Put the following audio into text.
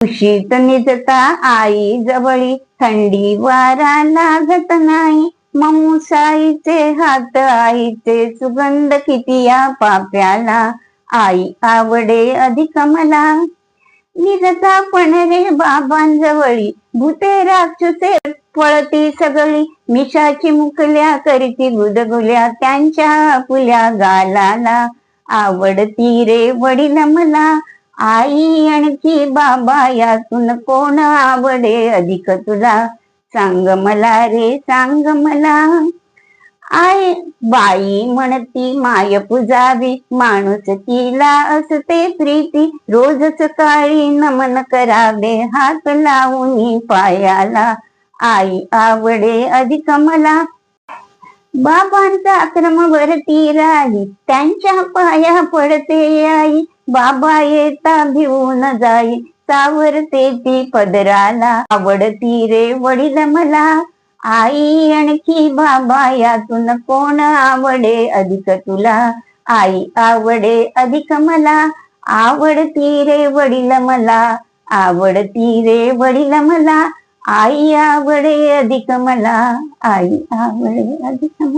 कुशीत निजता आई जवळी, थंडी वारा लागत नाही. मऊसाईचे हात आईचे, सुगंध किती या पाप्याला. आई आवडे अधिक मला. निजता पण रे बाबांजवळी, भूते राक्षसे पळती सगळी. मिशाची मुकल्या करीती गुदगुल्या, त्यांच्या आपुल्या गालाला. आवडती रे वडील मला, आई आणखी बाबा यातून कोण आवडे अधिक तुला. सांग मला रे सांग मला. आई बाई म्हणती माय पुजावी, माणूस तिला असते प्रीती. रोज सकाळी नमन करावे, हात लावून पायाला. आई आवडे अधिक मला. बाबांचा क्रमवरती राही, त्यांच्या पाया पडते आई. बाबा येता भिवून जाई, सावरते ती पदराला. आवडती रे वडील मला, आई आणखी बाबा यातून कोण आवडे अधिक तुला. आई आवडे अधिक मला. आवडती रे वडील मला, आवडती रे वडील मला. आई आवडे अधिक मला, आई आवडे अधिक मला.